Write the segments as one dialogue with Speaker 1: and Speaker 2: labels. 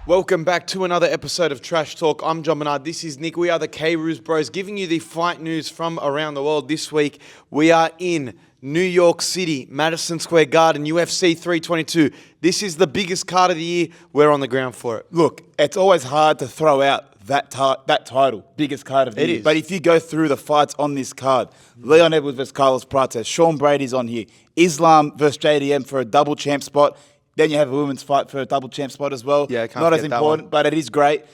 Speaker 1: Welcome back to another episode of Trash Talk. I'm John Bernard. This is Nick. We are the K-Roos Bros, giving you the fight news from around the world. This week, we are in New York City, Madison Square Garden, UFC 322. This is the biggest card of the year. We're on the ground for it.
Speaker 2: Look, it's always hard to throw out that title, biggest card of the year.
Speaker 1: Is.
Speaker 2: But if you go through the fights on this card, Leon Edwards versus Carlos Prates, Sean Brady's on here, Islam versus JDM for a double champ spot. Then you have a women's fight for a double champ spot as well.
Speaker 1: Yeah, can't
Speaker 2: not as
Speaker 1: forget that
Speaker 2: important,
Speaker 1: one.
Speaker 2: but it is great.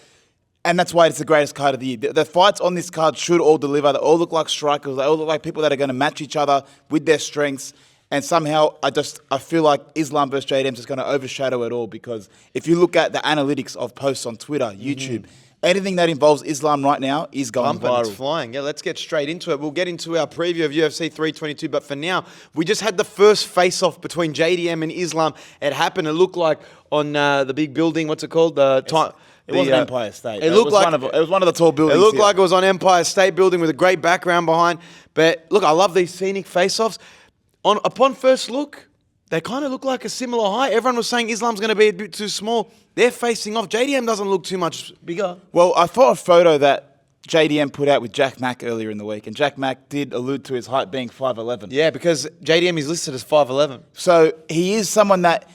Speaker 2: And that's why it's the greatest card of the year. The fights on this card should all deliver. They all look like strikers. They all look like people that are going to match each other with their strengths. And somehow, I feel like Islam versus JDM is just going to overshadow it all, because if you look at the analytics of posts on Twitter, YouTube, anything that involves Islam right now is going
Speaker 1: Bumping,
Speaker 2: viral.
Speaker 1: it's flying. Yeah, let's get straight into it. We'll get into our preview of UFC 322, but for now, we just had the first face-off between JDM and Islam. It happened. It looked like on the big building. What's it called?
Speaker 2: It wasn't Empire State.
Speaker 1: It looked like
Speaker 2: it was one of the tall buildings.
Speaker 1: It looked
Speaker 2: here.
Speaker 1: like it was on Empire State Building with a great background behind. But look, I love these scenic face-offs. Upon first look, they kind of look like a similar height. Everyone was saying Islam's going to be a bit too small. They're facing off. JDM doesn't look too much bigger.
Speaker 2: Well, I saw a photo that JDM put out with Jack Mack earlier in the week, and Jack Mack did allude to his height being 5'11".
Speaker 1: Yeah, because JDM is listed as 5'11".
Speaker 2: So he is someone that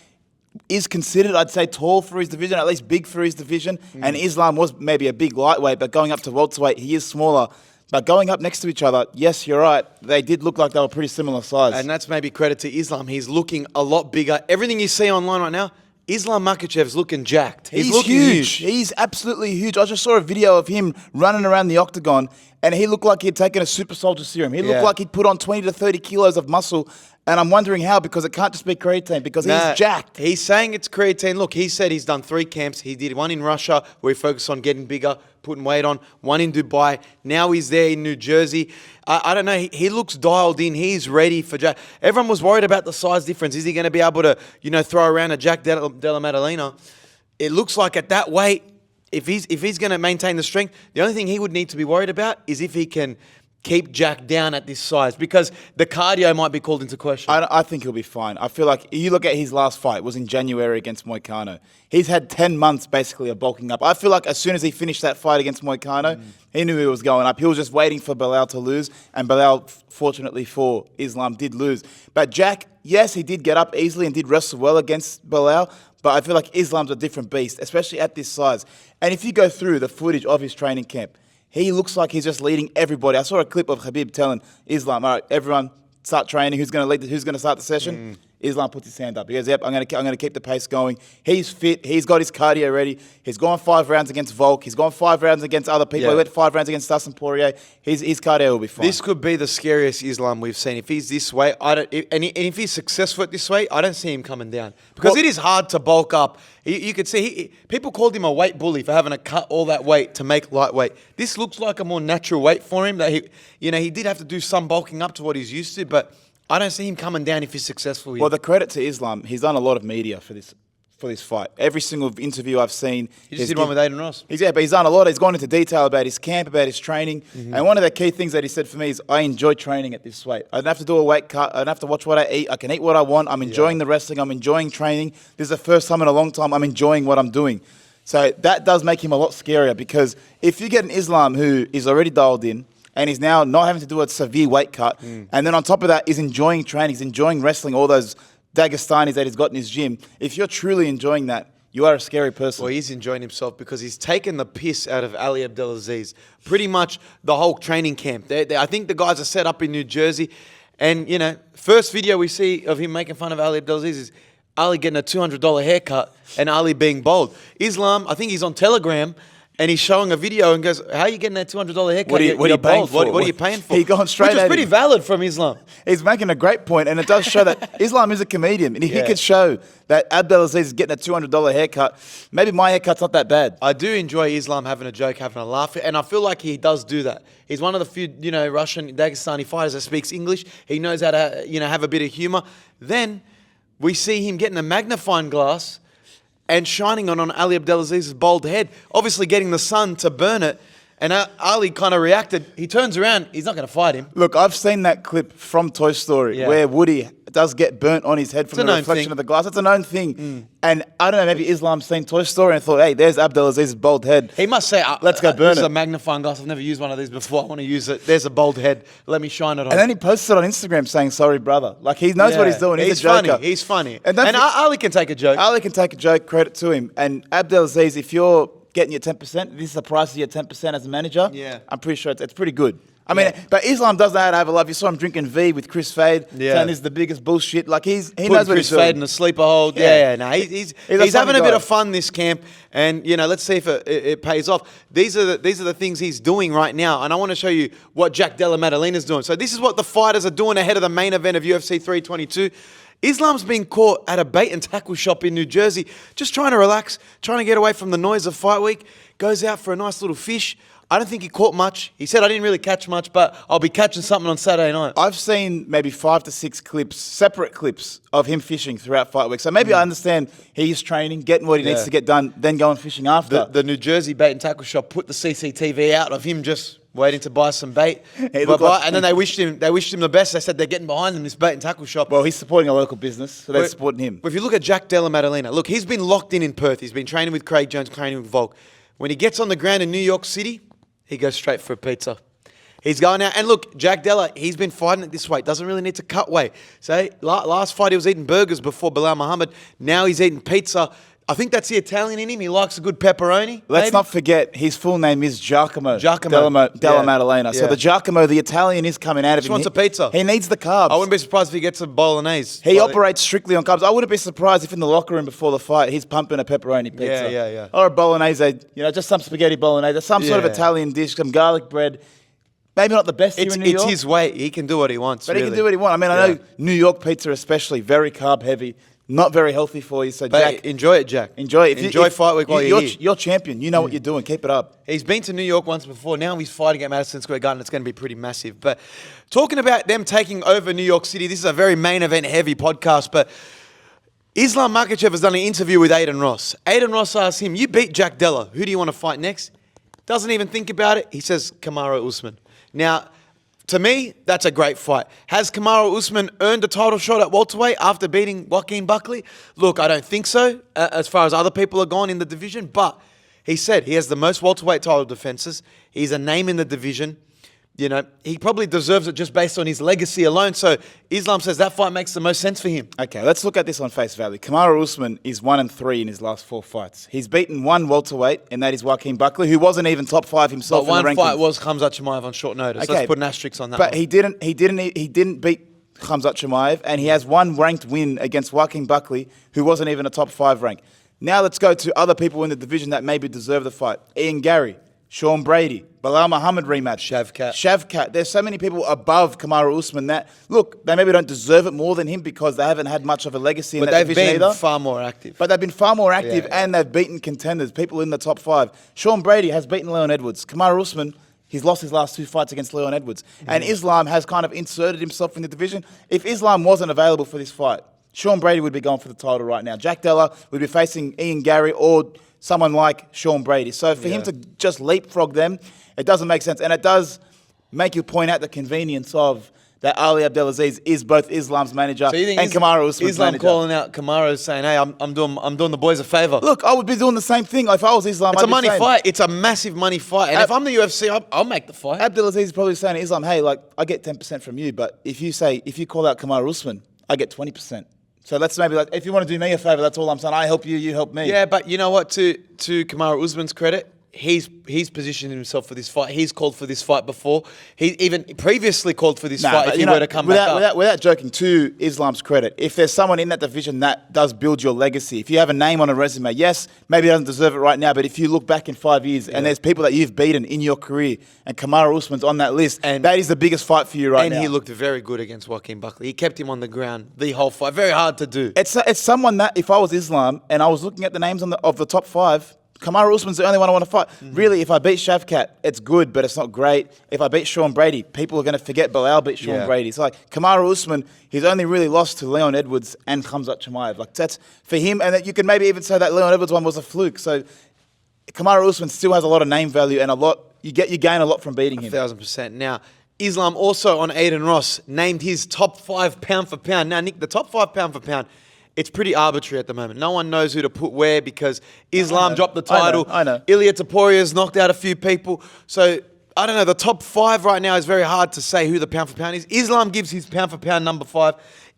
Speaker 2: is considered, I'd say, tall for his division, at least big for his division. And Islam was maybe a big lightweight, but going up to welterweight, he is smaller. But going up next to each other, yes, you're right, they did look like they were pretty similar size.
Speaker 1: And that's maybe credit to Islam. He's looking a lot bigger. Everything you see online right now, Islam Makhachev's looking jacked.
Speaker 2: He's
Speaker 1: looking
Speaker 2: huge. He's absolutely huge. I just saw a video of him running around the octagon, and he looked like he'd taken a super soldier serum. He looked like he'd put on 20 to 30 kilos of muscle, and I'm wondering how, because it can't just be creatine, because he's jacked.
Speaker 1: He's saying it's creatine. Look, he said he's done 3 camps. He did one in Russia where he focused on getting bigger, putting weight on, one in Dubai. Now he's there in New Jersey. I don't know. He looks dialed in. He's ready for Jack. Everyone was worried about the size difference. Is he going to be able to, throw around a Jack Della Maddalena? It looks like at that weight, if he's going to maintain the strength, the only thing he would need to be worried about is if he can keep Jack down at this size, because the cardio might be called into question.
Speaker 2: I think he'll be fine. I feel like you look at his last fight, was in January against Moicano. He's had 10 months basically of bulking up. I feel like as soon as he finished that fight against Moicano, he knew he was going up. He was just waiting for Belal to lose, and Belal, fortunately for Islam, did lose. But Jack, yes, he did get up easily and did wrestle well against Belal, but I feel like Islam's a different beast, especially at this size. And if you go through the footage of his training camp, he looks like he's just leading everybody. I saw a clip of Khabib telling Islam, all right, everyone start training. Who's going to lead? Who's going to start the session? Islam puts his hand up. He goes, yep, I'm going to keep the pace going. He's fit. He's got his cardio ready. He's gone 5 rounds against Volk. He's gone 5 rounds against other people.
Speaker 1: Yeah.
Speaker 2: He went 5 rounds against Dustin Poirier. His cardio will be fine.
Speaker 1: This could be the scariest Islam we've seen. If he's this way, if he's successful at this way, I don't see him coming down, because it is hard to bulk up. You could see people called him a weight bully for having to cut all that weight to make lightweight. This looks like a more natural weight for him. That he did have to do some bulking up to what he's used to, but I don't see him coming down if he's successful here.
Speaker 2: Well, the credit to Islam, he's done a lot of media for this fight. Every single interview I've seen.
Speaker 1: He just did one with Aiden Ross.
Speaker 2: But he's done a lot. He's gone into detail about his camp, about his training. And one of the key things that he said for me is, I enjoy training at this weight. I don't have to do a weight cut. I don't have to watch what I eat. I can eat what I want. I'm enjoying the wrestling. I'm enjoying training. This is the first time in a long time I'm enjoying what I'm doing. So that does make him a lot scarier, because if you get an Islam who is already dialed in, and he's now not having to do a severe weight cut, and then on top of that, he's enjoying training, he's enjoying wrestling, all those Dagestanis that he's got in his gym. If you're truly enjoying that, you are a scary person.
Speaker 1: Well, he's enjoying himself because he's taken the piss out of Ali Abdelaziz. Pretty much the whole training camp. I think the guys are set up in New Jersey. And, first video we see of him making fun of Ali Abdelaziz is Ali getting a $200 haircut and Ali being bald. Islam, I think he's on Telegram, and he's showing a video and goes, how are you getting that $200 haircut?
Speaker 2: What are you paying for?
Speaker 1: What are you paying for?
Speaker 2: He gone straight
Speaker 1: Which is
Speaker 2: at
Speaker 1: pretty
Speaker 2: him.
Speaker 1: valid from Islam.
Speaker 2: He's making a great point, and it does show that Islam is a comedian. And if he could show that Abdelaziz is getting a $200 haircut, maybe my haircut's not that bad.
Speaker 1: I do enjoy Islam having a joke, having a laugh, and I feel like he does do that. He's one of the few, Russian, Dagestani fighters that speaks English. He knows how to, have a bit of humor. Then we see him getting a magnifying glass and shining on Ali Abdelaziz's bald head, obviously getting the sun to burn it. And Ali kind of reacted. He turns around. He's not going to fight him.
Speaker 2: Look, I've seen that clip from Toy Story where Woody does get burnt on his head from the reflection of the glass. It's a known thing. And I don't know, maybe Islam's seen Toy Story and thought, hey, there's Abdelaziz's bald head.
Speaker 1: He must say,
Speaker 2: let's go burn
Speaker 1: this
Speaker 2: it.
Speaker 1: is a magnifying glass. I've never used one of these before. I want to use it. There's a bald head. Let me shine it on.
Speaker 2: And then he posted it on Instagram saying, sorry, brother. Like, he knows what he's doing. He's a joker.
Speaker 1: Funny. He's funny.
Speaker 2: And
Speaker 1: Ali can take a joke.
Speaker 2: Ali can take a joke, credit to him. And Abdelaziz, if you're getting your 10%, this is the price of your 10% as a manager, I'm pretty sure it's pretty good. I mean, but Islam does know how to have a life. You saw him drinking V with Chris Fade, saying this is the biggest bullshit. Like, he knows what
Speaker 1: Chris
Speaker 2: he's doing.
Speaker 1: Fade in a sleeper hold. No, he's having a bit of fun this camp, and let's see if it pays off. These are the things he's doing right now, and I want to show you what Jack Della Maddalena is doing. So this is what the fighters are doing ahead of the main event of UFC 322. Islam's been caught at a bait and tackle shop in New Jersey, just trying to relax, trying to get away from the noise of fight week. Goes out for a nice little fish. I don't think he caught much. He said, I didn't really catch much, but I'll be catching something on Saturday night.
Speaker 2: I've seen maybe 5 to 6 clips, separate clips of him fishing throughout fight week. So maybe I understand he's training, getting what he needs to get done, then going fishing after.
Speaker 1: The New Jersey bait and tackle shop put the CCTV out of him just waiting to buy some bait. And then they wished him the best. They said they're getting behind him, this bait and tackle shop.
Speaker 2: Well, he's supporting a local business, so they're supporting him.
Speaker 1: If you look at Jack Della Maddalena, look, he's been locked in Perth. He's been training with Craig Jones, training with Volk. When he gets on the ground in New York City, he goes straight for a pizza. He's going out. And look, Jack Della, he's been fighting at this weight. Doesn't really need to cut weight. So last fight, he was eating burgers before Bilal Muhammad. Now he's eating pizza. I think that's the Italian in him. He likes a good pepperoni.
Speaker 2: Let's not forget, his full name is Giacomo Della Maddalena. So the Giacomo, the Italian, is coming out of him.
Speaker 1: He wants a pizza.
Speaker 2: He needs the carbs.
Speaker 1: I wouldn't be surprised if he gets a bolognese.
Speaker 2: He operates strictly on carbs. I wouldn't be surprised if in the locker room before the fight, he's pumping a pepperoni pizza.
Speaker 1: Yeah.
Speaker 2: Or a bolognese, just some spaghetti bolognese, some sort of Italian dish, some garlic bread. Maybe not the best here in New York.
Speaker 1: It's his way. He can do what he wants,
Speaker 2: But he can do what he wants. I mean, I know New York pizza especially, very carb heavy. Not very healthy for you. So,
Speaker 1: but
Speaker 2: Jack,
Speaker 1: enjoy it, Jack.
Speaker 2: Enjoy it.
Speaker 1: Enjoy fight week while you're here.
Speaker 2: You're champion. You know what you're doing. Keep it up.
Speaker 1: He's been to New York once before. Now he's fighting at Madison Square Garden. It's going to be pretty massive. But talking about them taking over New York City, this is a very main event heavy podcast. But Islam Makhachev has done an interview with Aiden Ross. Aiden Ross asked him, you beat Jack Della. Who do you want to fight next? Doesn't even think about it. He says Kamaru Usman. Now, to me, that's a great fight. Has Kamaru Usman earned a title shot at welterweight after beating Joaquin Buckley? Look, I don't think so, as far as other people are gone in the division. But he said he has the most welterweight title defenses. He's a name in the division. He probably deserves it just based on his legacy alone. So Islam says that fight makes the most sense for him.
Speaker 2: Okay, let's look at this on face value. Kamaru Usman is 1-3 in his last 4 fights. He's beaten one welterweight, and that is Joaquin Buckley, who wasn't even top 5 himself in the rankings.
Speaker 1: But one fight was Khamzat Chimaev on short notice.
Speaker 2: Okay,
Speaker 1: let's put an asterisk on that.
Speaker 2: But
Speaker 1: one.
Speaker 2: he didn't beat Khamzat Chimaev, and he has one ranked win against Joaquin Buckley, who wasn't even a top 5 rank. Now let's go to other people in the division that maybe deserve the fight. Ian Gary, Sean Brady, Bilal Muhammad rematch. Shavkat. There's so many people above Kamaru Usman that, look, they maybe don't deserve it more than him because they haven't had much of a legacy in that division either.
Speaker 1: But they've been far more active.
Speaker 2: But they've been far more active and they've beaten contenders, people in the top 5. Sean Brady has beaten Leon Edwards. Kamaru Usman, he's lost his last 2 fights against Leon Edwards. And Islam has kind of inserted himself in the division. If Islam wasn't available for this fight, Sean Brady would be going for the title right now. Jack Della would be facing Ian Gary or someone like Sean Brady. So for him to just leapfrog them, it doesn't make sense. And it does make you point out the convenience of that Ali Abdelaziz is both Islam's manager and Kamaru Usman's manager.
Speaker 1: Islam calling out Kamaru saying, hey, I'm doing the boys a favour.
Speaker 2: Look, I would be doing the same thing. If I was Islam,
Speaker 1: it's a money fight. It's a massive money fight. And if I'm the UFC, I'll make the fight.
Speaker 2: Abdelaziz is probably saying to Islam, hey, I get 10% from you, but if you call out Kamaru Usman, I get 20%. So let's maybe, if you want to do me a favour, that's all I'm saying. I help you, you help me.
Speaker 1: Yeah, but you know what? To Kamaru Usman's credit, he's positioned himself for this fight. He's called for this fight before. He even previously called for this fight if he were to come back up.
Speaker 2: Without joking, to Islam's credit, if there's someone in that division that does build your legacy, if you have a name on a resume, yes, maybe he doesn't deserve it right now, but if you look back in 5 years and there's people that you've beaten in your career and Kamaru Usman's on that list, and that is the biggest fight for you right now.
Speaker 1: And he looked very good against Joaquin Buckley. He kept him on the ground the whole fight. Very hard to do.
Speaker 2: It's someone that, if I was Islam and I was looking at the names of the top 5, Kamaru Usman's the only one I want to fight. Really, if I beat Shavkat, it's good, but it's not great. If I beat Sean Brady, people are going to forget Bilal beat Sean Brady. So, Kamaru Usman, he's only really lost to Leon Edwards and Khamzat Chimaev. That's for him, and you can maybe even say that Leon Edwards one was a fluke. So, Kamaru Usman still has a lot of name value and you gain a lot from beating him.
Speaker 1: 1,000%. Now, Islam also on Aiden Ross named his top 5 pound for pound. Now, Nick, the top 5 pound for pound, it's pretty arbitrary at the moment. No one knows who to put where because Islam dropped the title.
Speaker 2: I know.
Speaker 1: Ilia Toporia's knocked out a few people. So, I don't know. The top 5 right now is very hard to say who the pound for pound is. Islam gives his pound for pound number 5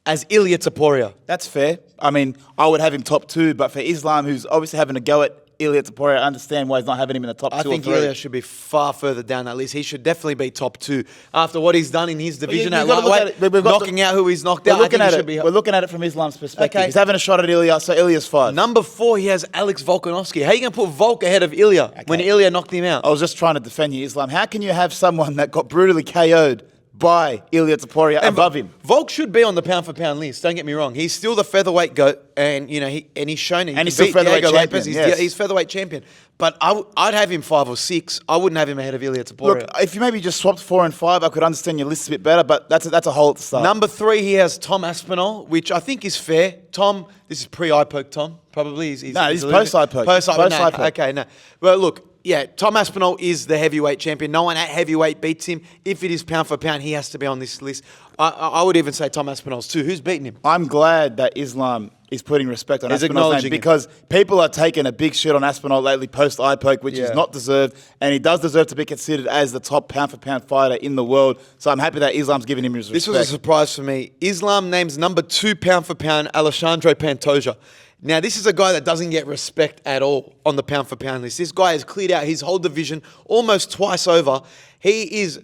Speaker 1: as Ilia Topuria.
Speaker 2: That's fair. I mean, I would have him top 2, but for Islam, who's obviously having a go at Ilia Topuria, I understand why he's not having him in the top 2
Speaker 1: I think
Speaker 2: or 3.
Speaker 1: Ilia should be far further down that list. He should definitely be top 2 after what he's done in his division at lightweight, knocking out who he's knocked out.
Speaker 2: We're looking at it from Islam's perspective.
Speaker 1: Okay.
Speaker 2: He's having a shot at Ilia, so Ilia's 5.
Speaker 1: Number 4, he has Alex Volkanovski. How are you going to put Volk ahead of Ilia when Ilia knocked him out?
Speaker 2: I was just trying to defend you, Islam. How can you have someone that got brutally KO'd by Ilia Topuria above him?
Speaker 1: Volk should be on the pound for pound list. Don't get me wrong. He's still the featherweight GOAT, and he's shown it.
Speaker 2: And he's still featherweight champion.
Speaker 1: He's featherweight champion. But I'd have him 5 or 6. I wouldn't have him ahead of Ilia Topuria.
Speaker 2: Look, if you maybe just swapped 4 and 5, I could understand your list a bit better. But that's a hole at the start.
Speaker 1: Number 3, he has Tom Aspinall, which I think is fair. Tom, this is pre-eye poke. Tom probably. He's
Speaker 2: post-eye poke.
Speaker 1: Post-eye poke. Okay, no. Well, look. Yeah, Tom Aspinall is the heavyweight champion. No one at heavyweight beats him. If it is pound for pound, he has to be on this list. I would even say Tom Aspinall's 2. Who's beating him?
Speaker 2: I'm glad that Islam is putting respect on
Speaker 1: He's
Speaker 2: Aspinall's name
Speaker 1: acknowledging
Speaker 2: because people are taking a big shit on Aspinall lately post eye poke, which is not deserved, and he does deserve to be considered as the top pound for pound fighter in the world. So I'm happy that Islam's giving him his respect.
Speaker 1: This was a surprise for me. Islam names number 2 pound for pound Alexandre Pantoja. Now, this is a guy that doesn't get respect at all on the pound for pound list. This guy has cleared out his whole division almost twice over. He is,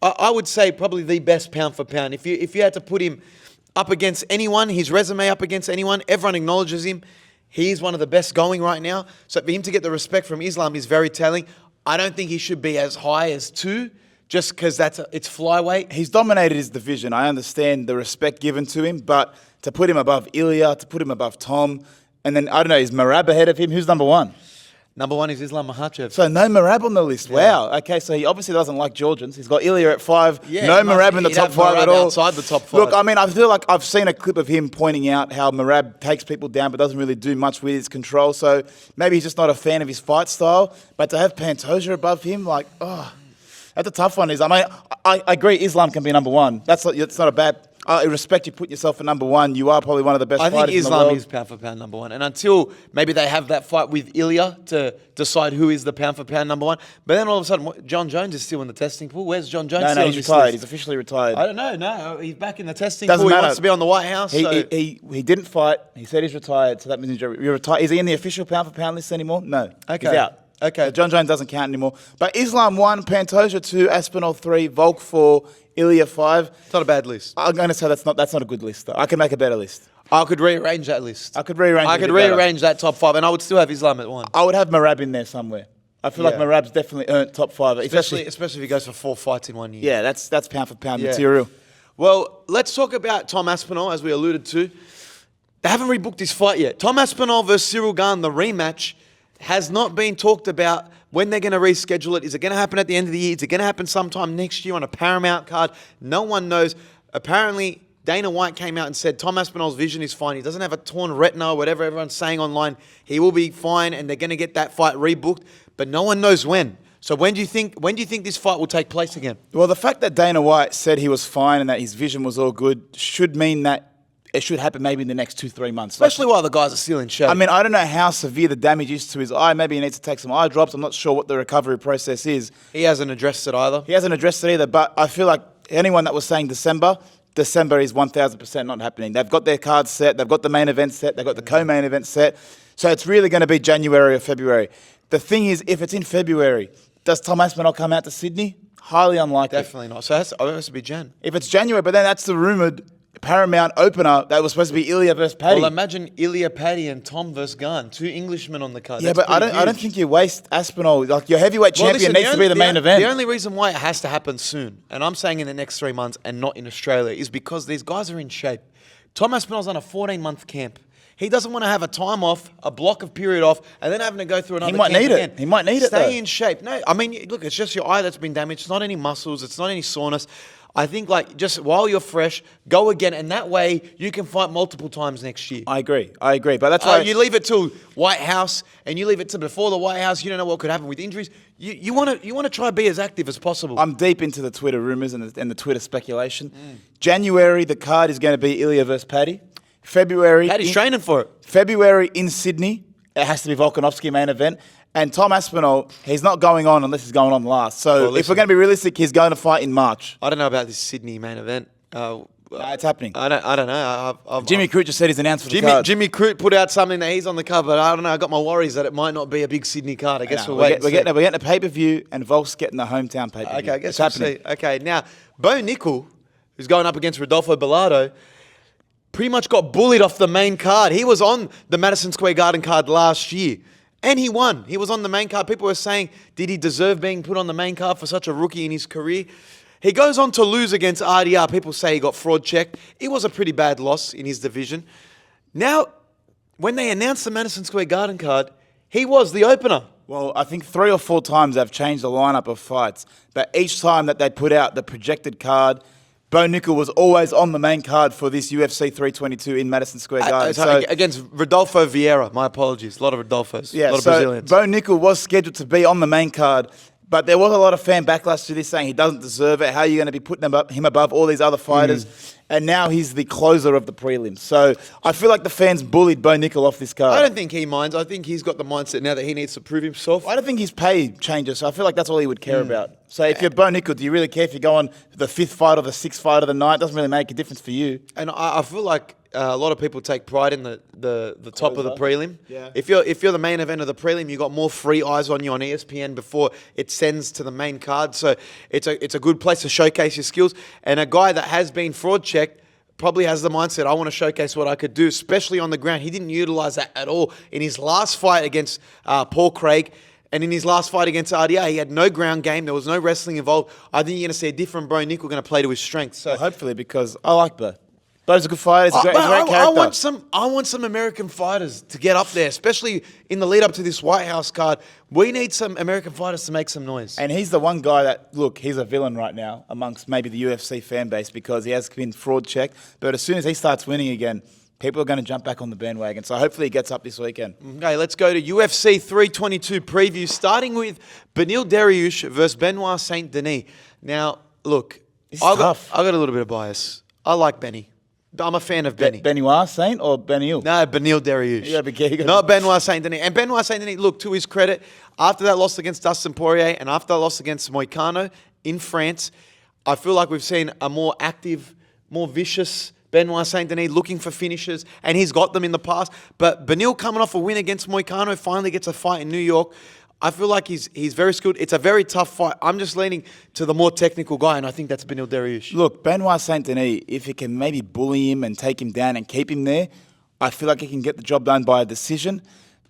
Speaker 1: I would say, probably the best pound for pound. If you had to put him up against anyone, his resume up against anyone, everyone acknowledges him. He's one of the best going right now. So for him to get the respect from Islam is very telling. I don't think he should be as high as 2. Just because it's flyweight.
Speaker 2: He's dominated his division. I understand the respect given to him, but to put him above Ilia, to put him above Tom, and then, I don't know, is Merab ahead of him? Who's number 1?
Speaker 1: Number 1 is Islam Makhachev.
Speaker 2: So no Merab on the list. Yeah. Wow. Okay, so he obviously doesn't like Georgians. He's got Ilia at 5.
Speaker 1: Yeah,
Speaker 2: no Merab in the top 5 at all.
Speaker 1: Outside the top 5.
Speaker 2: Look, I mean, I feel like I've seen a clip of him pointing out how Merab takes people down but doesn't really do much with his control. So maybe he's just not a fan of his fight style. But to have Pantoja above him, like, that's a tough one. I mean, I agree Islam can be number 1. It's not a bad... I respect you putting yourself at number 1. You are probably one of the best fighters in the world.
Speaker 1: I think Islam is pound for pound number 1. And until maybe they have that fight with Ilia to decide who is the pound for pound number 1. But then all of a sudden, John Jones is still in the testing pool. Where's John Jones?
Speaker 2: No, he's retired. He's officially retired.
Speaker 1: I don't know. No, he's back in the testing
Speaker 2: Doesn't
Speaker 1: pool.
Speaker 2: matter.
Speaker 1: He wants to be on the White House.
Speaker 2: He didn't fight. He said he's retired. So that means you're retired. Is he in the official pound for pound list anymore? No.
Speaker 1: Okay.
Speaker 2: He's out.
Speaker 1: Okay.
Speaker 2: So John Jones doesn't count anymore. But Islam 1, Pantoja 2, Aspinall 3, Volk 4, Ilia 5.
Speaker 1: It's not a bad list.
Speaker 2: I'm going to say that's not a good list, though. I can make a better list.
Speaker 1: I could rearrange that list.
Speaker 2: I could rearrange
Speaker 1: that top 5, and I would still have Islam at 1.
Speaker 2: I would have Merab in there somewhere. I feel like Merab's definitely earned top 5.
Speaker 1: Especially if he goes for 4 fights in 1 year.
Speaker 2: Yeah, that's pound for pound material.
Speaker 1: Well, let's talk about Tom Aspinall, as we alluded to. They haven't rebooked his fight yet. Tom Aspinall versus Cyril Gane, the rematch, has not been talked about. When they're going to reschedule it, is it going to happen at the end of the year? Is it going to happen sometime next year on a Paramount card? No one knows. Apparently, Dana White came out and said Tom Aspinall's vision is fine. He doesn't have a torn retina or whatever everyone's saying online. He will be fine, and they're going to get that fight rebooked. But no one knows when. So when do you think this fight will take place again?
Speaker 2: Well, the fact that Dana White said he was fine and that his vision was all good should mean that it should happen maybe in the next 2-3 months.
Speaker 1: Especially while the guys are still in shape.
Speaker 2: I mean, I don't know how severe the damage is to his eye. Maybe he needs to take some eye drops. I'm not sure what the recovery process is.
Speaker 1: He hasn't addressed it either.
Speaker 2: But I feel like anyone that was saying December is 1,000% not happening. They've got their cards set. They've got the main event set. They've got the co-main event set. So it's really going to be January or February. The thing is, if it's in February, does Tom Aspinall come out to Sydney? Highly unlikely.
Speaker 1: Definitely not. So it has to be Jan.
Speaker 2: If it's January, but then that's the rumoured Paramount opener that was supposed to be Ilia versus Paddy.
Speaker 1: Well, imagine Ilia, Paddy, and Tom versus Gane, 2 Englishmen on the card.
Speaker 2: Yeah, but I don't think you waste Aspinall. Like, your heavyweight champion needs to be the main event.
Speaker 1: The only reason why it has to happen soon, and I'm saying in the next 3 months and not in Australia, is because these guys are in shape. Tom Aspinall's on a 14-month camp. He doesn't want to have a time off, a block of period off, and then having to go through another camp again.
Speaker 2: He might need it.
Speaker 1: Stay in shape. No, I mean, look, it's just your eye that's been damaged. It's not any muscles. It's not any soreness. I think like just while you're fresh, go again, and that way you can fight multiple times next year.
Speaker 2: I agree. But that's why
Speaker 1: You leave it till White House, and you leave it to before the White House. You don't know what could happen with injuries. You want to try to be as active as possible.
Speaker 2: I'm deep into the Twitter rumors and the Twitter speculation. January, the card is going to be Ilya versus Paddy. February,
Speaker 1: Paddy's training for it.
Speaker 2: February in Sydney, it has to be Volkanovski main event. And Tom Aspinall, he's not going on unless he's going on last. So if we're going to be realistic, he's going to fight in March.
Speaker 1: I don't know about this Sydney main event.
Speaker 2: It's happening.
Speaker 1: I don't know.
Speaker 2: Jimmy Crute just said he's announced for the card.
Speaker 1: Jimmy Crute put out something that he's on the card, but I don't know. I got my worries that it might not be a big Sydney card. I guess we're
Speaker 2: getting a pay-per-view, and Volk's getting the hometown pay-per-view.
Speaker 1: Okay, I guess
Speaker 2: it's happening.
Speaker 1: See. Okay, now Bo Nickal, who's going up against Rodolfo Bilardo, pretty much got bullied off the main card. He was on the Madison Square Garden card last year, and he won. He was on the main card. People were saying, did he deserve being put on the main card for such a rookie in his career? He goes on to lose against RDR. People say he got fraud checked. It was a pretty bad loss in his division. Now, when they announced the Madison Square Garden card, he was the opener.
Speaker 2: Well, I think 3 or 4 times they've changed the lineup of fights, but each time that they put out the projected card, Bo Nickal was always on the main card for this UFC 322 in Madison Square Garden.
Speaker 1: Against Rodolfo Vieira. My apologies. A lot of Rodolfos.
Speaker 2: Yeah,
Speaker 1: a lot of Brazilians.
Speaker 2: Bo Nickal was scheduled to be on the main card, but there was a lot of fan backlash to this, saying he doesn't deserve it. How are you going to be putting him above all these other fighters? And now he's the closer of the prelims. So I feel like the fans bullied Bo Nickal off this card.
Speaker 1: I don't think he minds. I think he's got the mindset now that he needs to prove himself.
Speaker 2: I don't think his pay changes, so I feel like that's all he would care about. So if you're Bo Nickal, do you really care if you go on the 5th fight or the 6th fight of the night? It doesn't really make a difference for you.
Speaker 1: And I feel like a lot of people take pride in the top of the prelim.
Speaker 2: Yeah.
Speaker 1: If you're the main event of the prelim, you got more free eyes on you on ESPN before it sends to the main card. So it's a good place to showcase your skills. And a guy that has been fraud checked probably has the mindset, I want to showcase what I could do, especially on the ground. He didn't utilize that at all in his last fight against Paul Craig. And in his last fight against RDA, he had no ground game. There was no wrestling involved. I think you're going to see a different Bo Nickal going to play to his strengths. So
Speaker 2: well, hopefully, because I like Bo. Bo's a good fighter. He's a great character.
Speaker 1: I want some American fighters to get up there, especially in the lead up to this White House card. We need some American fighters to make some noise.
Speaker 2: And he's the one guy that, look, he's a villain right now amongst maybe the UFC fan base because he has been fraud checked. But as soon as he starts winning again, people are going to jump back on the bandwagon. So hopefully he gets up this weekend.
Speaker 1: Okay, let's go to UFC 322 preview, starting with Benil Dariush versus Benoit Saint-Denis. Now, look, I've got a little bit of bias. I like Benny. I'm a fan of Benny.
Speaker 2: Benoit Saint or Benil?
Speaker 1: No, Benil Dariush.
Speaker 2: You gotta be careful.
Speaker 1: Not Benoit Saint-Denis. And Benoit Saint-Denis, look, to his credit, after that loss against Dustin Poirier and after that loss against Moicano in France, I feel like we've seen a more active, more vicious Benoit Saint-Denis looking for finishes, and he's got them in the past. But Benil coming off a win against Moicano, finally gets a fight in New York. I feel like he's very skilled. It's a very tough fight. I'm just leaning to the more technical guy, and I think that's Benil Dariush.
Speaker 2: Look, Benoit Saint-Denis, if he can maybe bully him and take him down and keep him there, I feel like he can get the job done by a decision.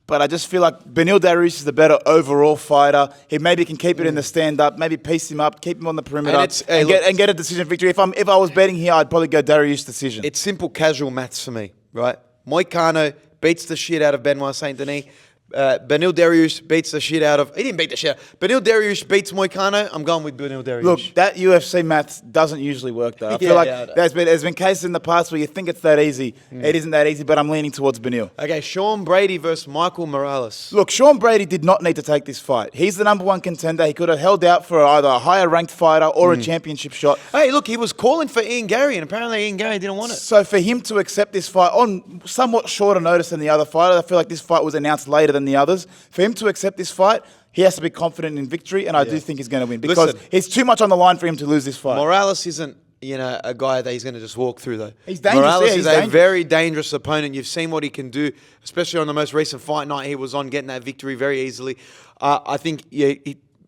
Speaker 2: But I just feel like Benil Dariush is the better overall fighter. He maybe can keep it in the stand-up, maybe piece him up, keep him on the perimeter, and get a decision victory. If I was betting here, I'd probably go Dariush decision.
Speaker 1: It's simple casual maths for me, right? Moicano beats the shit out of Benoit Saint-Denis. Benil Dariush beats the shit out of... He didn't beat the shit out. Benil Dariush beats Moicano. I'm going with Benil Dariush.
Speaker 2: Look, that UFC maths doesn't usually work, though. I feel like there's been cases in the past where you think it's that easy. It isn't that easy, but I'm leaning towards Benil.
Speaker 1: Okay, Sean Brady versus Michael Morales.
Speaker 2: Look, Sean Brady did not need to take this fight. He's the #1 contender. He could have held out for either a higher-ranked fighter or a championship shot.
Speaker 1: Hey, look, he was calling for Ian Gary, and apparently Ian Gary didn't want it.
Speaker 2: So for him to accept this fight on somewhat shorter notice than the other fighter, I feel like this fight was announced later than the others. For him to accept this fight, he has to be confident in victory, and I do think he's going to win because it's too much on the line for him to lose this fight.
Speaker 1: Morales isn't, a guy that he's going to just walk through, though.
Speaker 2: He's dangerous.
Speaker 1: Morales is a very dangerous opponent. You've seen what he can do, especially on the most recent fight night he was on, getting that victory very easily. I think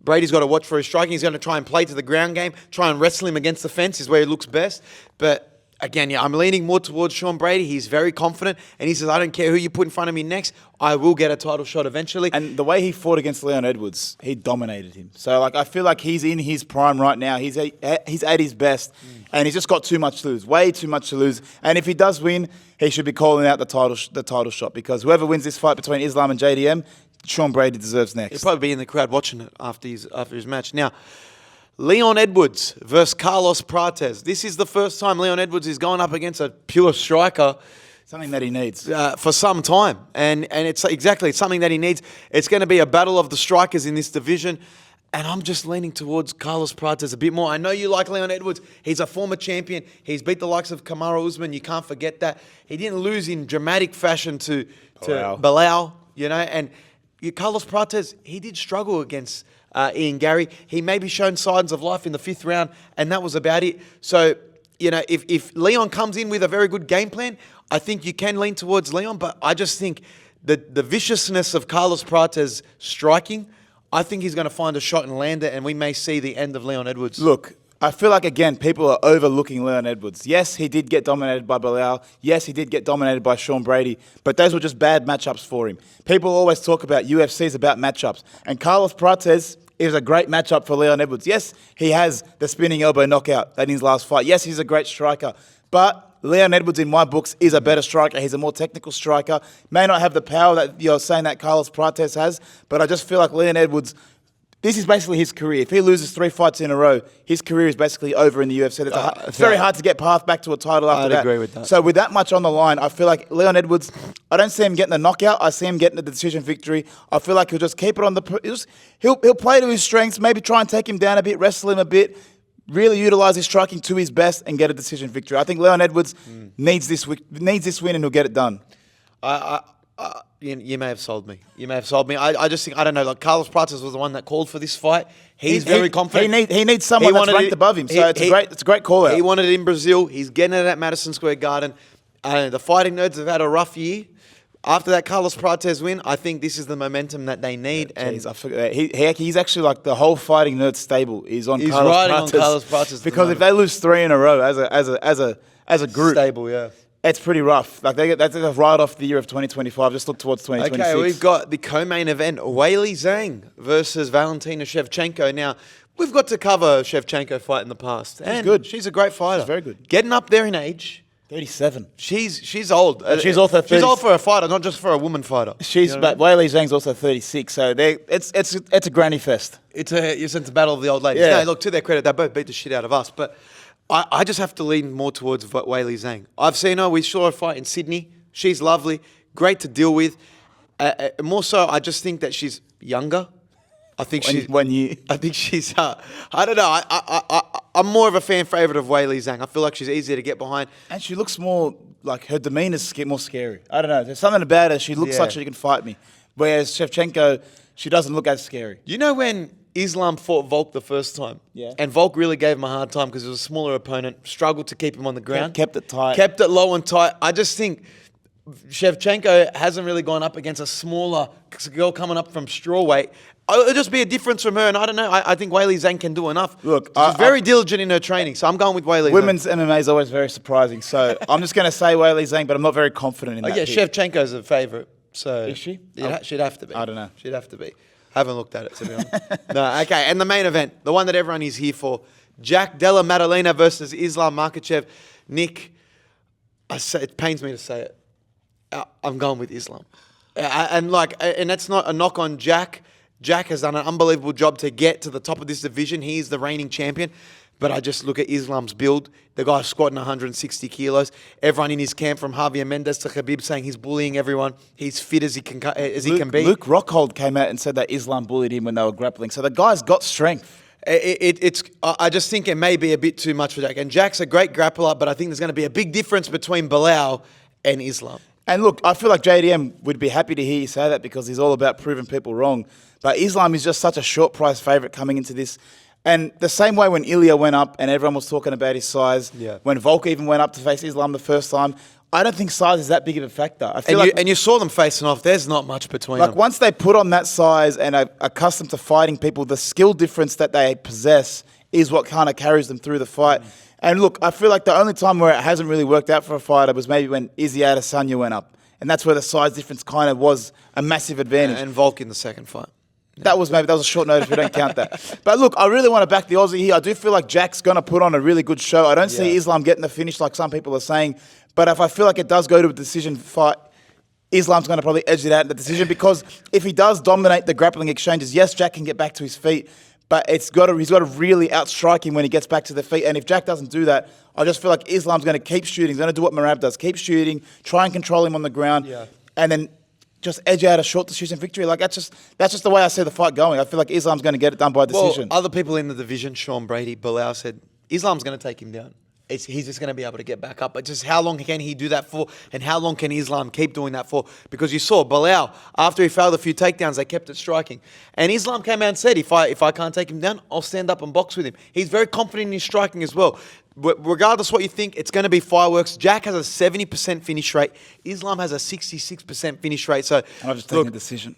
Speaker 1: Brady's got to watch for his striking. He's going to try and play to the ground game, try and wrestle him against the fence is where he looks best. But again, I'm leaning more towards Sean Brady. He's very confident, and he says, I don't care who you put in front of me next. I will get a title shot eventually.
Speaker 2: And the way he fought against Leon Edwards, he dominated him. So, I feel like he's in his prime right now. He's at his best, and he's just got too much to lose, way too much to lose. And if he does win, he should be calling out the title shot because whoever wins this fight between Islam and JDM, Sean Brady deserves next.
Speaker 1: He'll probably be in the crowd watching it after his match. Now, Leon Edwards versus Carlos Prates. This is the first time Leon Edwards is going up against a pure striker.
Speaker 2: Something that he needs.
Speaker 1: For some time. And it's exactly, it's something that he needs. It's going to be a battle of the strikers in this division. And I'm just leaning towards Carlos Prates a bit more. I know you like Leon Edwards. He's a former champion. He's beat the likes of Kamaru Usman. You can't forget that. He didn't lose in dramatic fashion to Bilal, And Carlos Prates, he did struggle against Ian Gary. He maybe shown signs of life in the 5th round, and that was about it. So, if Leon comes in with a very good game plan, I think you can lean towards Leon, but I just think the viciousness of Carlos Prates striking, I think he's going to find a shot and land it, and we may see the end of Leon Edwards.
Speaker 2: Look, I feel like, again, people are overlooking Leon Edwards. Yes, he did get dominated by Bilal. Yes, he did get dominated by Sean Brady, but those were just bad matchups for him. People always talk about UFCs about matchups, and Carlos Prates is a great matchup for Leon Edwards. Yes, he has the spinning elbow knockout in his last fight. Yes, he's a great striker, but Leon Edwards, in my books, is a better striker. He's a more technical striker. May not have the power that you're saying that Carlos Prates has, but I just feel like Leon Edwards, this is basically his career. If he loses 3 fights in a row, his career is basically over in the UFC. It's very hard to get path back to a title after that.
Speaker 1: I'd agree with that.
Speaker 2: So with that much on the line, I feel like Leon Edwards, I don't see him getting the knockout. I see him getting the decision victory. I feel like he'll just keep it on the... He'll play to his strengths, maybe try and take him down a bit, wrestle him a bit, really utilize his striking to his best and get a decision victory. I think Leon Edwards needs this win and he'll get it done.
Speaker 1: You may have sold me. I just think, I don't know, like Carlos Prates was the one that called for this fight. He's very confident.
Speaker 2: He needs someone that's ranked above him, so it's a great call out.
Speaker 1: He wanted it in Brazil. He's getting it at Madison Square Garden. The fighting nerds have had a rough year. After that Carlos Prates win, I think this is the momentum that they need.
Speaker 2: I forgot that. He's actually like the whole fighting nerd stable is on Carlos Prates. Because if they lose 3 in a row as a group,
Speaker 1: stable, yeah.
Speaker 2: It's pretty rough. Like that's right off the year of 2025. Just look towards 2026.
Speaker 1: Okay, we've got the co-main event: Weili Zhang versus Valentina Shevchenko. Now, we've got to cover Shevchenko fight in the past.
Speaker 2: She's good.
Speaker 1: She's a great fighter.
Speaker 2: She's very good.
Speaker 1: Getting up there in age.
Speaker 2: 37.
Speaker 1: She's old.
Speaker 2: She's also 30.
Speaker 1: She's old for a fighter, not just for a woman fighter.
Speaker 2: But Weili Zhang's also 36. So it's a granny fest.
Speaker 1: It's a battle of the old ladies.
Speaker 2: Yeah.
Speaker 1: No, look, to their credit, they both beat the shit out of us, but. I just have to lean more towards Weili Zhang. I've seen her. We saw her fight in Sydney. She's lovely, great to deal with. More so, I just think that she's younger. I think I think she's. I don't know. I'm more of a fan favorite of Weili Zhang. I feel like she's easier to get behind,
Speaker 2: and she looks more like her demeanor's more scary. I don't know. There's something about her. She looks like she can fight me, whereas Shevchenko, she doesn't look as scary.
Speaker 1: You know when Islam fought Volk the first time.
Speaker 2: Yeah.
Speaker 1: And Volk really gave him a hard time because it was a smaller opponent, struggled to keep him on the ground.
Speaker 2: Kept it tight.
Speaker 1: Kept it low and tight. I just think Shevchenko hasn't really gone up against a smaller girl coming up from strawweight. It'll just be a difference from her, and I don't know. I think Weili Zhang can do enough.
Speaker 2: Look,
Speaker 1: she's very diligent in her training, so I'm going with Weili Zhang.
Speaker 2: Women's MMA is always very surprising, so I'm just going to say Weili Zhang, but I'm not very confident in that.
Speaker 1: Yeah, Shevchenko's a favourite. So
Speaker 2: is she?
Speaker 1: She'd have to be.
Speaker 2: I don't know.
Speaker 1: She'd have to be. Haven't looked at it, to be honest. No, okay. And the main event, the one that everyone is here for, Jack Della Maddalena versus Islam Makhachev. Nick, it pains me to say it. I'm going with Islam. And that's not a knock on Jack. Jack has done an unbelievable job to get to the top of this division. He is the reigning champion. But I just look at Islam's build. The guy's squatting 160 kilos. Everyone in his camp, from Javier Mendez to Khabib, saying he's bullying everyone. He's fit as he can be.
Speaker 2: Luke Rockhold came out and said that Islam bullied him when they were grappling. So the guy's got strength.
Speaker 1: I just think it may be a bit too much for Jack. And Jack's a great grappler, but I think there's going to be a big difference between Bilal and Islam.
Speaker 2: And look, I feel like JDM would be happy to hear you say that because he's all about proving people wrong. But Islam is just such a short price favourite coming into this. And the same way when Ilya went up and everyone was talking about his size, when Volk even went up to face Islam the first time, I don't think size is that big of a factor.
Speaker 1: And you saw them facing off. There's not much between them.
Speaker 2: Once they put on that size and are accustomed to fighting people, the skill difference that they possess is what kind of carries them through the fight. And look, I feel like the only time where it hasn't really worked out for a fighter was maybe when Izzy Adesanya went up. And that's where the size difference kind of was a massive advantage.
Speaker 1: And Volk in the second fight.
Speaker 2: That was a short notice. We don't count that. But look, I really want to back the Aussie here. I do feel like Jack's going to put on a really good show. I don't see Islam getting the finish like some people are saying. But if I feel like it does go to a decision fight, Islam's going to probably edge it out in the decision because if he does dominate the grappling exchanges, yes, Jack can get back to his feet. but he's got to really outstrike him when he gets back to the feet. And if Jack doesn't do that, I just feel like Islam's going to keep shooting. He's going to do what Merab does, keep shooting, try and control him on the ground, and then just edge out a short decision victory. Like that's just the way I see the fight going. I feel like Islam's going to get it done by decision.
Speaker 1: Well, other people in the division, Sean Brady, Bilal said Islam's going to take him down. He's just going to be able to get back up. But just how long can he do that for? And how long can Islam keep doing that for? Because you saw Bilal, after he failed a few takedowns, they kept it striking. And Islam came out and said, if I can't take him down, I'll stand up and box with him. He's very confident in his striking as well. Regardless what you think, it's going to be fireworks. Jack has a 70% finish rate. Islam has a 66% finish rate. So
Speaker 2: I've just taken a decision.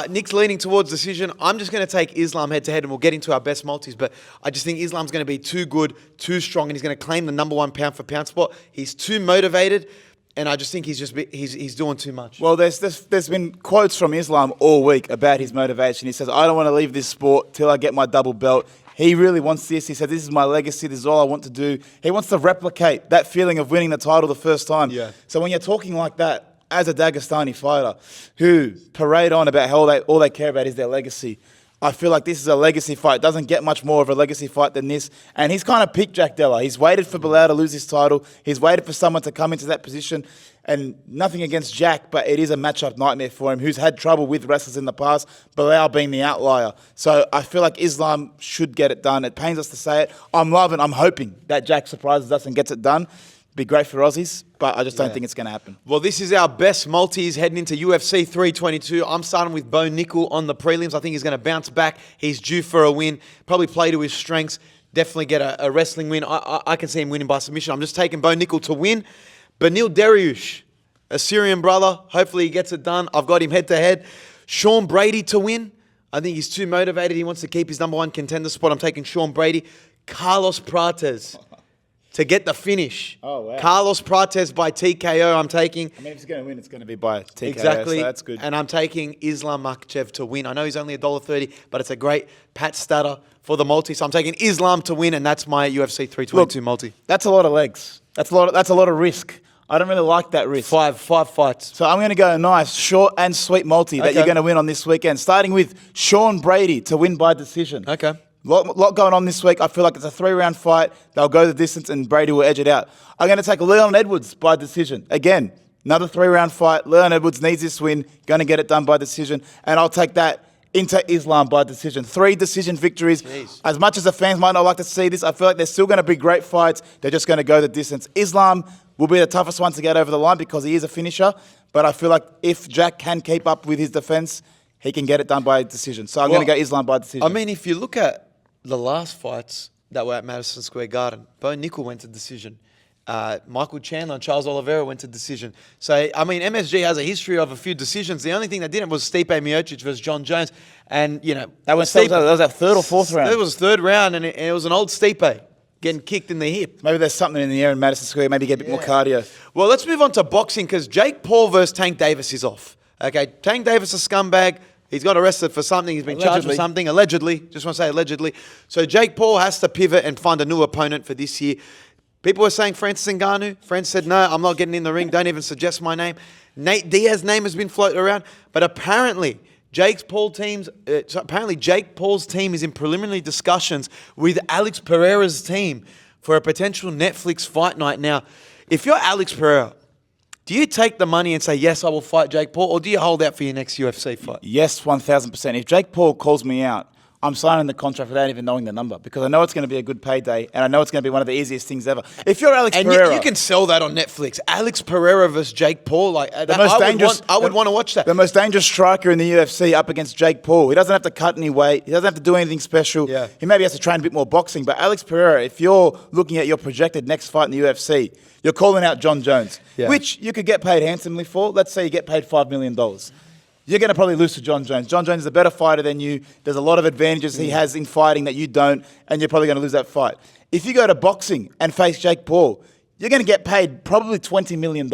Speaker 1: Nick's leaning towards decision. I'm just going to take Islam head-to-head, and we'll get into our best multis. But I just think Islam's going to be too good, too strong, and he's going to claim the number 1 pound-for-pound spot. He's too motivated, and I just think he's doing too much.
Speaker 2: Well, there's been quotes from Islam all week about his motivation. He says, I don't want to leave this sport till I get my double belt. He really wants this. He said, this is my legacy. This is all I want to do. He wants to replicate that feeling of winning the title the first time.
Speaker 1: Yeah.
Speaker 2: So when you're talking like that, as a Dagestani fighter who parade on about how all they care about is their legacy, I feel like this is a legacy fight. It doesn't get much more of a legacy fight than this. And he's kind of picked Jack Della. He's waited for Bilal to lose his title. He's waited for someone to come into that position. And nothing against Jack, but it is a matchup nightmare for him, who's had trouble with wrestlers in the past, Bilal being the outlier. So I feel like Islam should get it done. It pains us to say it. I'm hoping that Jack surprises us and gets it done. Be great for Aussies, but I just don't think it's going to happen.
Speaker 1: Well, this is our best multis heading into UFC 322. I'm starting with Bo Nickal on the prelims. I think he's going to bounce back. He's due for a win. Probably play to his strengths. Definitely get a wrestling win. I can see him winning by submission. I'm just taking Bo Nickal to win. Benil Dariush, a Syrian brother. Hopefully he gets it done. I've got him head-to-head. Sean Brady to win. I think he's too motivated. He wants to keep his number 1 contender spot. I'm taking Sean Brady. Carlos Prates to get the finish.
Speaker 2: Oh, wow.
Speaker 1: Carlos Prates by TKO, I'm taking.
Speaker 2: I mean, if he's going to win, it's going to be by TKO,
Speaker 1: Exactly.
Speaker 2: so that's good.
Speaker 1: And I'm taking Islam Makhachev to win. I know he's only $1.30, but it's a great pat statter for the multi. So I'm taking Islam to win, and that's my UFC 322 multi.
Speaker 2: That's a lot of legs. That's a lot of risk. I don't really like that risk.
Speaker 1: Five fights.
Speaker 2: So I'm going to go a nice, short and sweet multi that you're going to win on this weekend, starting with Sean Brady to win by decision.
Speaker 1: Okay.
Speaker 2: Lot going on this week. I feel like it's a 3-round fight. They'll go the distance and Brady will edge it out. I'm going to take Leon Edwards by decision. Again, another 3-round fight. Leon Edwards needs this win. Going to get it done by decision. And I'll take that into Islam by decision. 3 decision victories.
Speaker 1: Jeez.
Speaker 2: As much as the fans might not like to see this, I feel like there's still going to be great fights. They're just going to go the distance. Islam will be the toughest one to get over the line because he is a finisher. But I feel like if Jack can keep up with his defense, he can get it done by decision. So I'm going to go Islam by decision.
Speaker 1: I mean, if you look at the last fights that were at Madison Square Garden, Bo Nickal went to decision. Michael Chandler and Charles Oliveira went to decision. So, I mean, MSG has a history of a few decisions. The only thing that didn't was Stipe Miocic versus John Jones. And, you know,
Speaker 2: that was that 3rd or 4th round.
Speaker 1: It was 3rd round, and it was an old Stipe getting kicked in the hip.
Speaker 2: Maybe there's something in the air in Madison Square. Maybe get a bit more cardio.
Speaker 1: Well, let's move on to boxing because Jake Paul versus Tank Davis is off. Okay, Tank Davis is a scumbag. He's got arrested for something. He's been charged with something. Allegedly. Just want to say allegedly. So Jake Paul has to pivot and find a new opponent for this year. People were saying Francis Ngannou. Francis said, no, I'm not getting in the ring. Don't even suggest my name. Nate Diaz's name has been floated around. But apparently, Jake Paul's team is in preliminary discussions with Alex Pereira's team for a potential Netflix fight night. Now, if you're Alex Pereira, do you take the money and say, yes, I will fight Jake Paul, or do you hold out for your next UFC fight?
Speaker 2: Yes, 1,000%. If Jake Paul calls me out, I'm signing the contract without even knowing the number because I know it's going to be a good payday and I know it's going to be one of the easiest things ever. If you're Alex Pereira...
Speaker 1: you can sell that on Netflix. Alex Pereira versus Jake Paul. I would want to watch that.
Speaker 2: The most dangerous striker in the UFC up against Jake Paul. He doesn't have to cut any weight. He doesn't have to do anything special.
Speaker 1: Yeah.
Speaker 2: He maybe has to train a bit more boxing. But Alex Pereira, if you're looking at your projected next fight in the UFC, you're calling out John Jones, which you could get paid handsomely for. Let's say you get paid $5 million. You're going to probably lose to John Jones. John Jones is a better fighter than you. There's a lot of advantages he has in fighting that you don't, and you're probably going to lose that fight. If you go to boxing and face Jake Paul, you're going to get paid probably $20 million.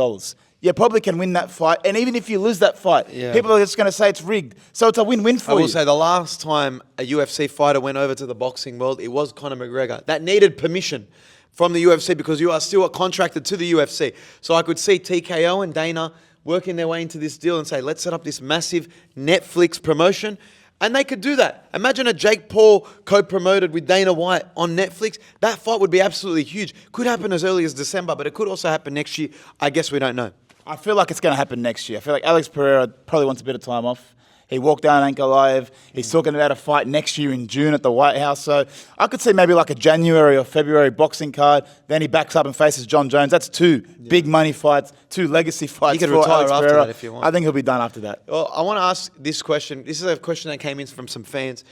Speaker 2: You probably can win that fight, and even if you lose that fight, people are just going to say it's rigged. So it's a win-win for you.
Speaker 1: I will say the last time a UFC fighter went over to the boxing world, it was Conor McGregor. That needed permission from the UFC because you are still contracted to the UFC. So I could see TKO and Dana working their way into this deal and say, let's set up this massive Netflix promotion. And they could do that. Imagine a Jake Paul co-promoted with Dana White on Netflix. That fight would be absolutely huge. Could happen as early as December, but it could also happen next year. I guess we don't know.
Speaker 2: I feel like it's going to happen next year. I feel like Alex Pereira probably wants a bit of time off. He walked down Ankalaev. He's talking about a fight next year in June at the White House. So I could see maybe like a January or February boxing card. Then he backs up and faces John Jones. That's two big money fights, two legacy fights.
Speaker 1: He could
Speaker 2: for
Speaker 1: retire
Speaker 2: Alex
Speaker 1: after
Speaker 2: Pereira.
Speaker 1: that if you want.
Speaker 2: I think he'll be done after that.
Speaker 1: Well, I want to ask this question. This is a question that came in from some fans.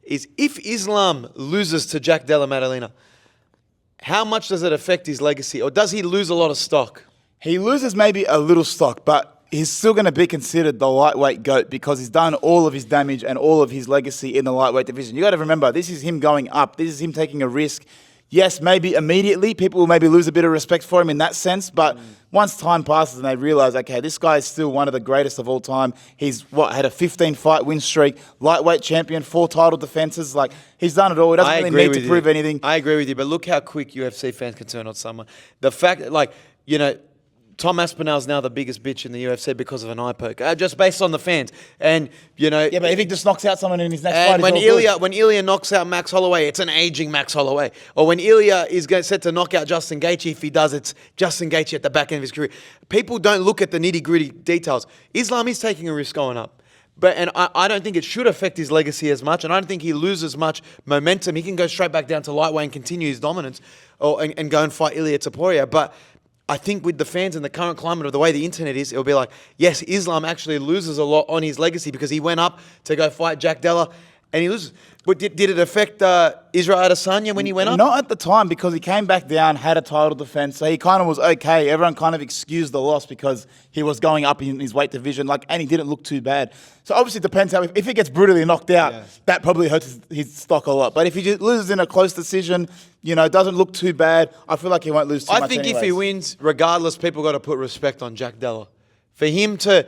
Speaker 1: Is if Islam loses to Jack Della Maddalena, how much does it affect his legacy? Or does he lose a lot of stock?
Speaker 2: He loses maybe a little stock, but he's still going to be considered the lightweight GOAT because he's done all of his damage and all of his legacy in the lightweight division. You got to remember, this is him going up. This is him taking a risk. Yes, maybe immediately people will maybe lose a bit of respect for him in that sense, but once time passes and they realize, okay, this guy is still one of the greatest of all time. He's had a 15-fight win streak, lightweight champion, 4 title defenses. Like, he's done it all. He doesn't really need to prove anything.
Speaker 1: I agree with you, but look how quick UFC fans can turn on someone. The fact that, like, you know, Tom Aspinall is now the biggest bitch in the UFC because of an eye poke, just based on the fans. And, you know...
Speaker 2: Yeah, but if he just knocks out someone in his next fight,
Speaker 1: when Ilya knocks out Max Holloway, it's an aging Max Holloway. Or when Ilya is set to knock out Justin Gaethje, if he does, it's Justin Gaethje at the back end of his career. People don't look at the nitty-gritty details. Islam is taking a risk going up. And I don't think it should affect his legacy as much, and I don't think he loses much momentum. He can go straight back down to lightweight and continue his dominance and go and fight Ilya Topuria. But I think with the fans and the current climate of the way the internet is, it'll be like, yes, Islam actually loses a lot on his legacy because he went up to go fight Jack Della and he loses. But did it affect Israel Adesanya when he went up?
Speaker 2: Not at the time, because he came back down, had a title defense, so he kind of was okay. Everyone kind of excused the loss because he was going up in his weight division, and he didn't look too bad. So obviously it depends how, if he gets brutally knocked out, that probably hurts his stock a lot. But if he just loses in a close decision, doesn't look too bad, I feel like he won't lose too much anyways.
Speaker 1: If he wins, regardless, people got to put respect on Jack Della. For him to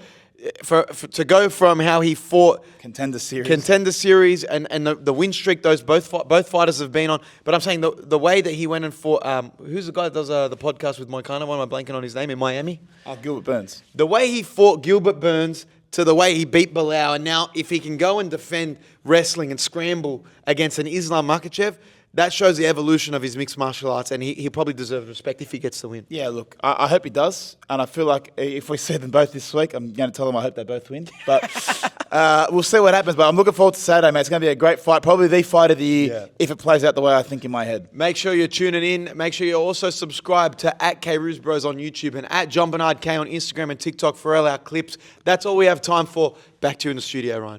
Speaker 1: go from how he fought
Speaker 2: contender
Speaker 1: series and the win streak both fighters have been on, but I'm saying the way that he went and fought who's the guy that does the podcast with Moicano? Why am I blanking on his name, in Miami?
Speaker 2: Gilbert Burns.
Speaker 1: The way he fought Gilbert Burns to the way he beat Bilal, and now if he can go and defend wrestling and scramble against an Islam Makhachev, that shows the evolution of his mixed martial arts, and he probably deserves respect if he gets the win.
Speaker 2: Yeah, look, I hope he does, and I feel like if we see them both this week, I'm going to tell them I hope they both win. But we'll see what happens. But I'm looking forward to Saturday, mate. It's going to be a great fight, probably the fight of the year, if it plays out the way I think in my head.
Speaker 1: Make sure you're tuning in. Make sure you also subscribe to @KRuzBros on YouTube and @JohnBernardK on Instagram and TikTok for all our clips. That's all we have time for. Back to you in the studio, Ryan.